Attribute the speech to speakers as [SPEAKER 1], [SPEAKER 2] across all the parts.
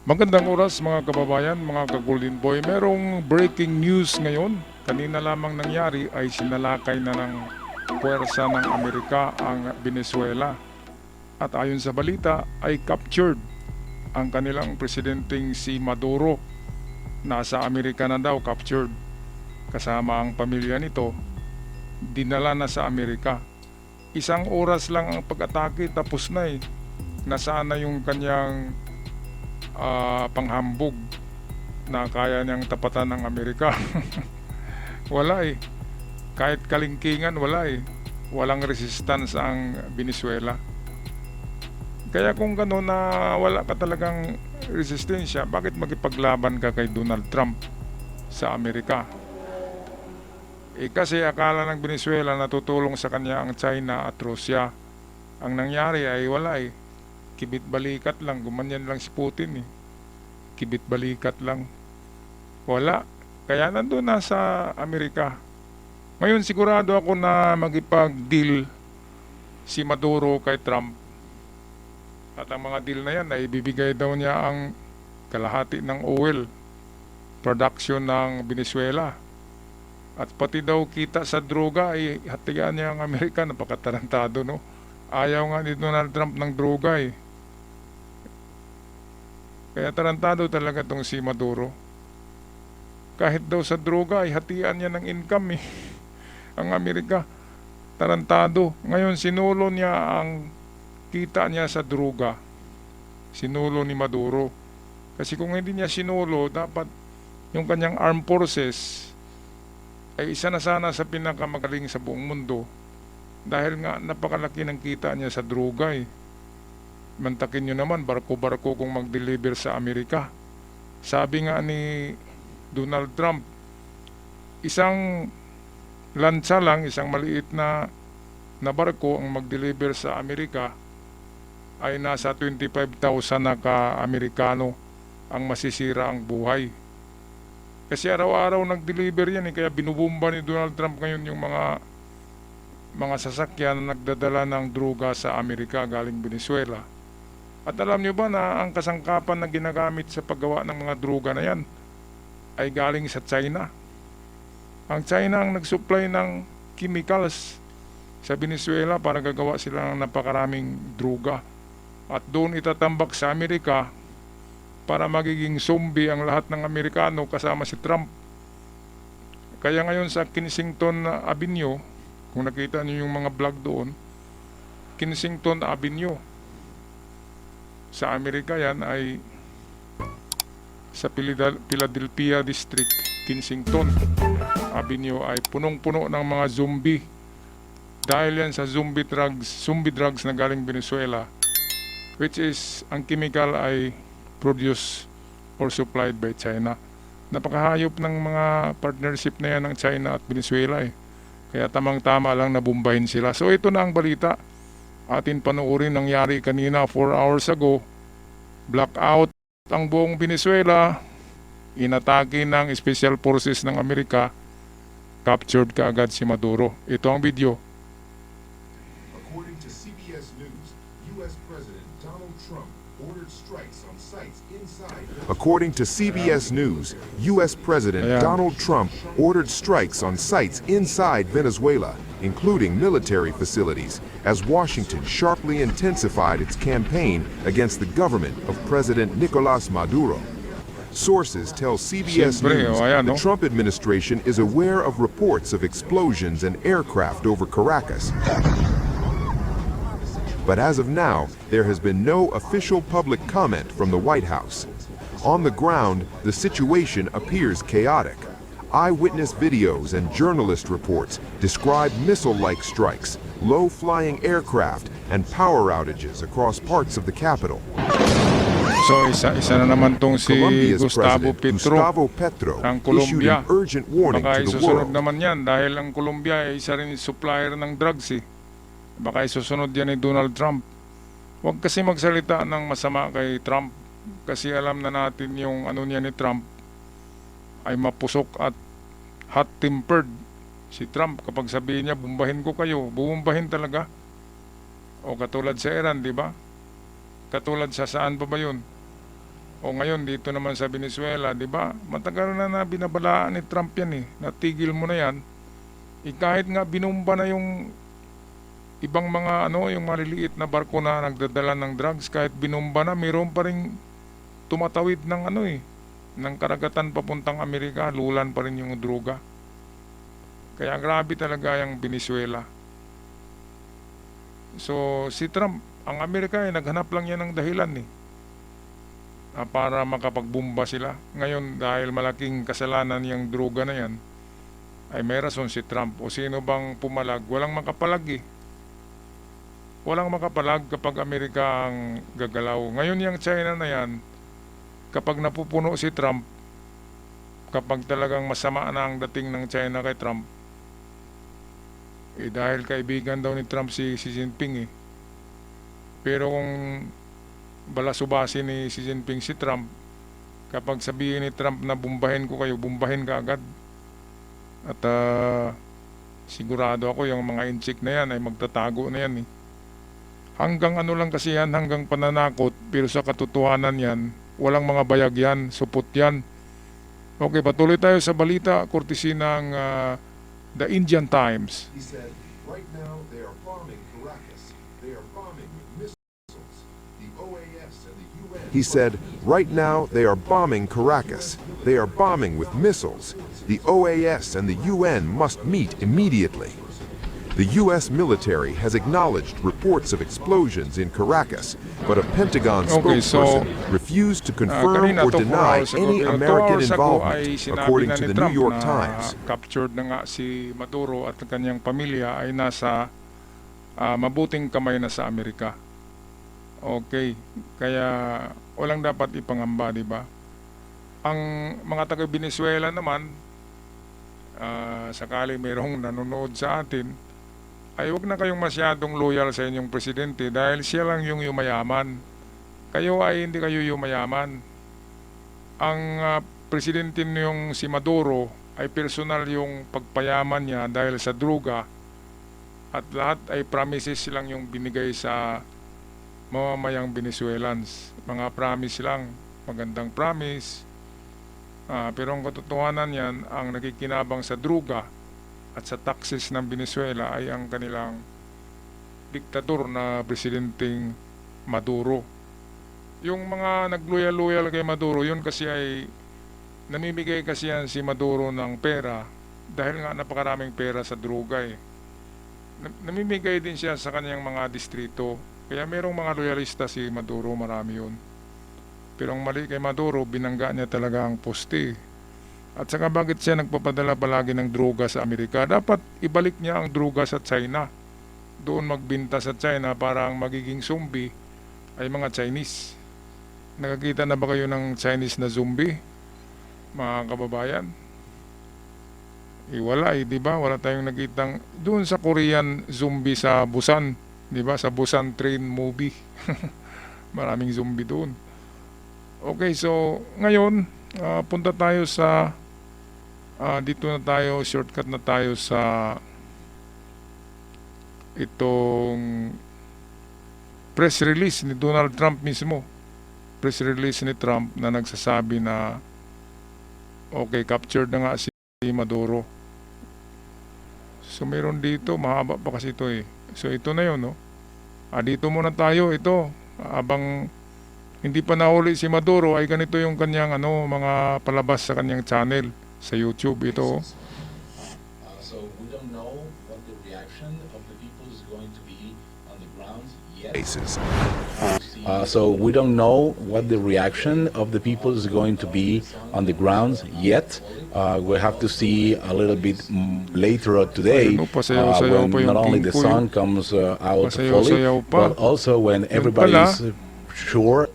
[SPEAKER 1] Magandang oras mga kababayan, mga ka-Golden Boy. Merong breaking news ngayon. Kanina lamang nangyari ay sinalakay na ng puwersa ng Amerika ang Venezuela. At ayon sa balita ay captured ang kanilang presidenteng si Maduro. Nasa Amerika na daw, captured. Kasama ang pamilya nito, dinala na sa Amerika. Isang oras lang ang pag-atake, tapos na eh. Nasaan na yung kanyang panghambog na kaya niyang tapatan ng Amerika. Wala eh. Kahit kalingkingan, wala eh. Walang resistance ang Venezuela. Kaya kung gano'n na wala ka talagang resistensya, bakit magipaglaban ka kay Donald Trump sa Amerika? Kasi akala ng Venezuela natutulong sa kanya ang China at Russia. Ang nangyari ay wala eh. Kibit balikat lang, gumanyan lang si Putin eh. Kibit balikat lang. Wala. Kaya nandun na sa Amerika. Ngayon sigurado ako na magipag-deal si Maduro kay Trump. At ang mga deal na yan ay ibibigay daw niya ang kalahati ng oil production ng Venezuela. At pati daw kita sa droga ay hatian niya ang Amerika. Napakatarantado, no? Ayaw nga ni Donald Trump ng droga eh. Kaya tarantado talaga tong si Maduro. Kahit daw sa droga ay hatian niya ng income eh. Ang Amerika, tarantado. Ngayon sinulo niya ang kita niya sa droga. Sinulo ni Maduro. Kasi kung hindi niya sinulo, dapat yung kanyang armed forces ay isa na sana sa pinakamagaling sa buong mundo. Dahil nga napakalaki ng kita niya sa droga eh. Mantakin nyo naman, barko-barko kung mag-deliver sa Amerika. Sabi nga ni Donald Trump, isang lansa lang, isang maliit na barko ang mag-deliver sa Amerika ay nasa 25,000 na ka-Amerikano ang masisira ang buhay. Kasi araw-araw nag-deliver yan kaya binubumba ni Donald Trump ngayon yung mga sasakyan na nagdadala ng droga sa Amerika galing Venezuela. At alam nyo ba na ang kasangkapan na ginagamit sa paggawa ng mga droga na yan ay galing sa China? Ang China ang nagsupply ng chemicals sa Venezuela para gagawa sila ng napakaraming droga. At doon itatambak sa Amerika para magiging zombie ang lahat ng Amerikano kasama si Trump. Kaya ngayon sa Kensington Avenue, kung nakita niyo yung mga vlog doon, Kensington Avenue, sa Amerika yan ay sa Philadelphia District, Kensington Avenue ay punong-puno ng mga zombie. Dahil yan sa zombie drugs na galing Venezuela, which is ang chemical ay produced or supplied by China. Napakahayop ng mga partnership na yan ng China at Venezuela eh. Kaya tamang-tama lang na bumbahin sila. So ito na ang balita. Atin panoorin, nangyari kanina 4 hours ago. Blackout ang buong Venezuela. Inatake ng Special Forces ng Amerika. Captured kaagad si Maduro. Ito ang video.
[SPEAKER 2] According to CBS News, U.S. President Donald Trump ordered strikes on sites inside. According to CBS News, U.S. President
[SPEAKER 1] Ayan.
[SPEAKER 2] Donald Trump ordered strikes on sites inside Venezuela, including military facilities, as Washington sharply intensified its campaign against the government of President Nicolas Maduro. Sources tell CBS
[SPEAKER 1] Siyempre,
[SPEAKER 2] News
[SPEAKER 1] ayan,
[SPEAKER 2] the
[SPEAKER 1] no?
[SPEAKER 2] Trump administration is aware of reports of explosions and aircraft over Caracas. But as of now, there has been no official public comment from the White House. On the ground, the situation appears chaotic. Eyewitness videos and journalist reports describe missile-like strikes, low-flying aircraft, and power outages across parts of the capital.
[SPEAKER 1] So isa na naman tong si
[SPEAKER 2] Colombia's
[SPEAKER 1] Gustavo
[SPEAKER 2] President
[SPEAKER 1] Petro
[SPEAKER 2] Gustavo Petro
[SPEAKER 1] ng
[SPEAKER 2] issued
[SPEAKER 1] Colombia.
[SPEAKER 2] an urgent warning
[SPEAKER 1] Baka
[SPEAKER 2] to the
[SPEAKER 1] isusunod
[SPEAKER 2] world.
[SPEAKER 1] naman yan dahil ang Colombia ay isa rin supplier ng drugs eh. Baka isusunod yan ni Donald Trump. Huwag kasi magsalita ng masama kay Trump kasi alam na natin yung ano niya ni Trump ay mapusok at hot-tempered. Si Trump kapag sabihin niya bumbahin ko kayo, bumbahin talaga. O katulad sa Iran, di ba? Katulad sa saan pa ba yun? O ngayon dito naman sa Venezuela, 'di ba? Matagal na binabalaan ni Trump 'yan eh. Natigil mo na 'yan. Kahit nga binumba na yung ibang mga yung maliliit na barko na nagdadala ng drugs, kahit binumba na, mayroon pa ring tumatawid ng ng karagatan papuntang Amerika, lulan pa rin yung droga. Kaya grabe talaga yung Venezuela. So si Trump, ang Amerika ay naghanap lang yan ng dahilan para makapagbomba sila. Ngayon dahil malaking kasalanan yung droga na yan, ay may rason si Trump. O sino bang pumalag? Walang makapalag Walang makapalag kapag Amerika ang gagalaw. Ngayon yung China na yan, kapag napupuno si Trump, kapag talagang masama na ang dating ng China kay Trump, dahil kaibigan daw ni Trump si Xi Jinping Pero kung balasubasi ni Xi Jinping si Trump, kapag sabihin ni Trump na bumbahin ko kayo, bumbahin ka agad. At sigurado ako yung mga inchik na yan ay magtatago na yan Hanggang lang kasi yan, hanggang pananakot, pero sa katotohanan yan, walang mga bayag yan, supot yan. Okay, patuloy tayo sa balita, courtesy ng The Indian Times.
[SPEAKER 2] He said, right now they are bombing Caracas. They are bombing with missiles. The OAS and the UN. He said, right now they are bombing Caracas. They are bombing with missiles. The OAS and the UN must meet immediately. The U.S. military has acknowledged reports of explosions in Caracas, but a Pentagon spokesperson refused to confirm or deny any American involvement, according to the New York Times.
[SPEAKER 1] Captured na nga si Maduro at kanyang pamilya ay nasa mabuting kamay na sa Amerika. Okay, kaya walang dapat ipangamba, di ba? Ang mga taga Venezuela naman, sakali mayroong nanonood sa atin, ay huwag na kayong masyadong loyal sa inyong presidente dahil siya lang yung yumayaman. Kayo ay hindi kayo yumayaman. Ang presidente niyong si Maduro ay personal yung pagpayaman niya dahil sa droga, at lahat ay promises lang yung binigay sa mamamayang Venezuelans. Mga promise lang, magandang promise. Pero ang katotohanan yan, ang nakikinabang sa droga at sa taxes ng Venezuela ay ang kanilang diktator na presidenteng Maduro. Yung mga nagloyal-loyal kay Maduro, yun kasi ay namimigay kasi yan si Maduro ng pera dahil nga napakaraming pera sa droga Namimigay din siya sa kanyang mga distrito. Kaya merong mga loyalista si Maduro, marami yun. Pero ang mali kay Maduro, binangga niya talaga ang poste. At saka bakit siya nagpapadala palagi ng droga sa Amerika? Dapat ibalik niya ang droga sa China. Doon magbinta sa China para ang magiging zombie ay mga Chinese. Nakakita na ba kayo ng Chinese na zombie, mga kababayan? Wala di ba? Wala tayong nakitang doon sa Korean zombie sa Busan, di ba? Sa Busan Train movie. Maraming zombie doon. Okay, so ngayon punta tayo sa dito na tayo, shortcut na tayo sa itong press release ni Donald Trump mismo. Press release ni Trump na nagsasabi na okay, captured na nga si Maduro. So meron dito, mahaba pa kasi ito So ito na yun dito muna tayo, ito abang hindi pa nahuli si Maduro ay ganito yung kanyang mga palabas sa kanyang channel sa YouTube ito.
[SPEAKER 3] So we don't know what the reaction of the people is going to be on the ground yet. So we don't know what the reaction of the people is going to be on the ground yet. We have to see a little bit later today when not only the sun comes out fully, but also when everybody is sure.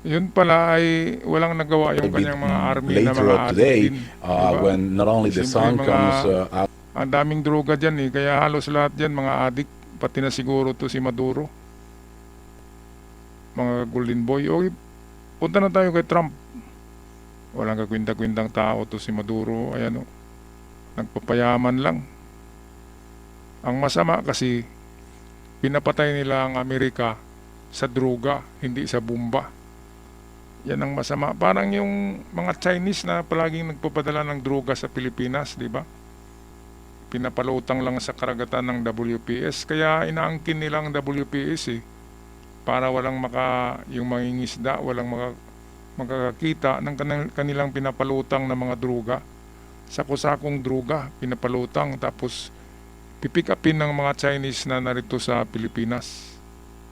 [SPEAKER 1] Yun pala ay walang nagawa yung kanyang mga army na mga
[SPEAKER 3] today,
[SPEAKER 1] diba?
[SPEAKER 3] When not only the sun comes out.
[SPEAKER 1] Ang daming droga dyan kaya halos lahat dyan mga adik, pati na siguro to si Maduro, mga golden boy. Okay, punta na tayo kay Trump. Walang kakwinta-kwintang tao to si Maduro. Ayan nagpapayaman lang. Ang masama kasi pinapatay nila ang Amerika sa droga, hindi sa bomba. Yan ang masama. Parang yung mga Chinese na palaging nagpapadala ng droga sa Pilipinas, di ba? Pinapalutang lang sa karagatan ng WPS. Kaya inaangkin nilang WPS para walang yung mangingisda, walang makakakita ng kanilang pinapalutang na mga droga. Sako-sakong droga, pinapalutang, tapos pipick upin ng mga Chinese na narito sa Pilipinas.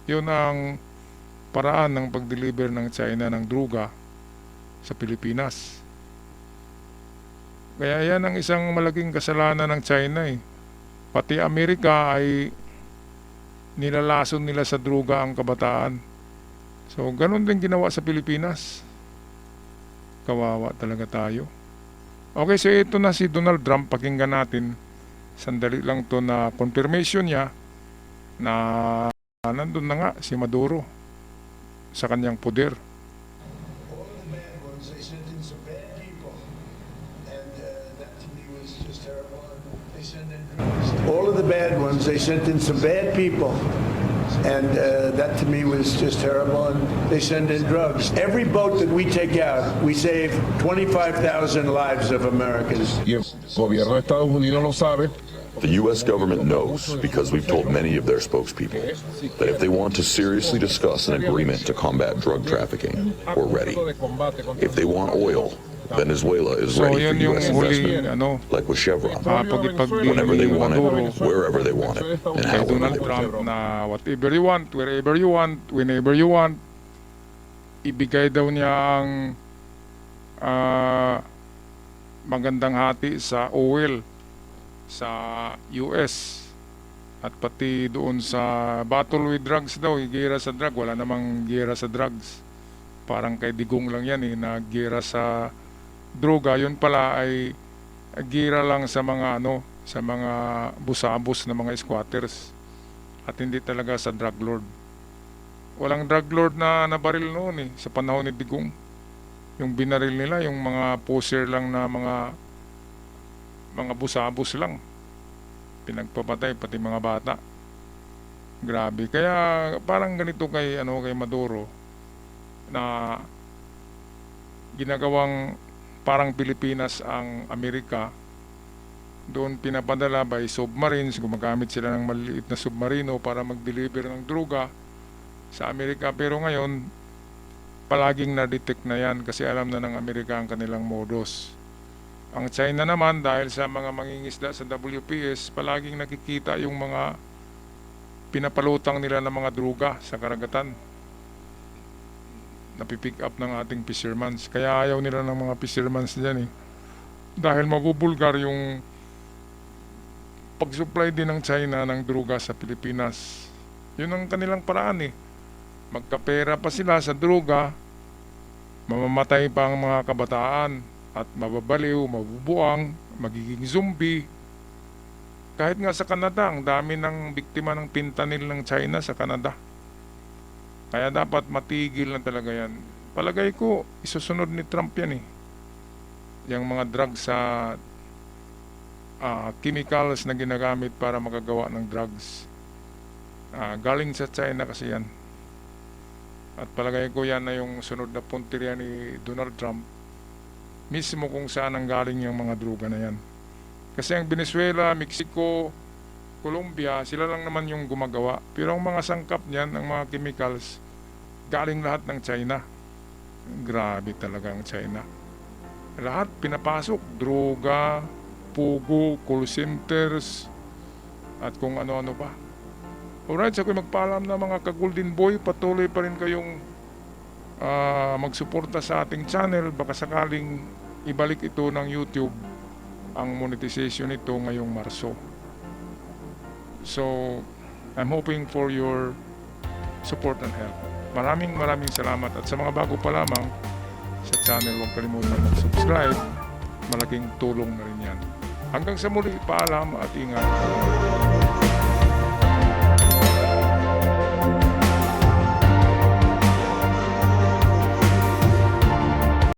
[SPEAKER 1] Yun ang paraan ng pag-deliver ng China ng droga sa Pilipinas. Kaya yan ang isang malaking kasalanan ng China Pati Amerika ay nilalason nila sa droga ang kabataan. So, ganun din ginawa sa Pilipinas. Kawawa talaga tayo. Okay, so ito na si Donald Trump. Pakinggan natin. Sandali lang to na confirmation niya na nandun na nga si Maduro sa kanyang poder.
[SPEAKER 4] All of the bad ones, they sent in some bad people. And that to me was just terrible. And they send in drugs. Every boat that we take out, we save 25,000 lives of Americans.
[SPEAKER 5] Y el gobierno de Estados Unidos lo sabe.
[SPEAKER 6] The U.S. government knows, because we've told many of their spokespeople, that if they want to seriously discuss an agreement to combat drug trafficking, we're ready. If they want oil, Venezuela is
[SPEAKER 1] So
[SPEAKER 6] ready for
[SPEAKER 1] yun yung
[SPEAKER 6] U.S.
[SPEAKER 1] huling
[SPEAKER 6] investment, like with Chevron.
[SPEAKER 1] pag-ipagbiling
[SPEAKER 6] Whenever they
[SPEAKER 1] ni
[SPEAKER 6] want it,
[SPEAKER 1] Maduro
[SPEAKER 6] wherever they want it, and
[SPEAKER 1] kay
[SPEAKER 6] however
[SPEAKER 1] Donald
[SPEAKER 6] they want
[SPEAKER 1] Trump
[SPEAKER 6] it.
[SPEAKER 1] na whatever you want, wherever you want, whenever you want, ibigay daw niya ang magandang hati sa oil sa US at pati doon sa battle with drugs daw, gera sa drug. Wala namang gera sa drugs, parang kay Digong lang yan na gera sa droga. Yun pala ay gira lang sa mga sa mga busabos na mga squatters at hindi talaga sa drug lord. Walang drug lord na nabaril noon sa panahon ni Digong. Yung binaril nila yung mga poser lang na mga busabos lang. Pinagpapatay pati mga bata. Grabe. Kaya parang ganito kay Maduro na ginagawang parang Pilipinas ang Amerika. Doon pinapadala by submarines, gumagamit sila ng maliliit na submarino para mag-deliver ng droga sa Amerika. Pero ngayon, palaging na-detect na yan kasi alam na ng Amerika ang kanilang modus. Ang China naman, dahil sa mga mangingisda sa WPS, palaging nakikita yung mga pinapalutang nila ng mga droga sa karagatan. Napipick up ng ating fishermans. Kaya ayaw nila ng mga fishermans dyan dahil mabubulgar yung pag-supply din ng China ng droga sa Pilipinas. Yun ang kanilang paraan Magkapera pa sila sa droga, mamamatay pa ang mga kabataan at mababaliw, mabubuang, magiging zombie. Kahit nga sa Canada, ang dami ng biktima ng fentanyl ng China sa Canada. Kaya dapat matigil na talaga yan. Palagay ko, isusunod ni Trump yan Yung mga drugs sa chemicals na ginagamit para makagawa ng drugs. Galing sa China kasi yan. At palagay ko yan na yung sunod na punteriya ni Donald Trump. Mismo kung saan ang galing yung mga droga na yan. Kasi ang Venezuela, Mexico, Colombia, sila lang naman yung gumagawa. Pero ang mga sangkap niyan, ang mga chemicals, galing lahat ng China. Grabe talaga ang China. Lahat pinapasok, droga, pugo, call centers, at kung ano-ano pa. Alright, so kung magpaalam na mga ka-Golden Boy, patuloy pa rin kayong magsuporta sa ating channel. Baka sakaling ibalik ito ng YouTube ang monetization nito ngayong Marso. So, I'm hoping for your support and help. Maraming salamat. At sa mga bago pa lamang sa channel, huwag kalimutan mag-subscribe. Malaking tulong na rin yan. Hanggang sa muli, paalam at ingat.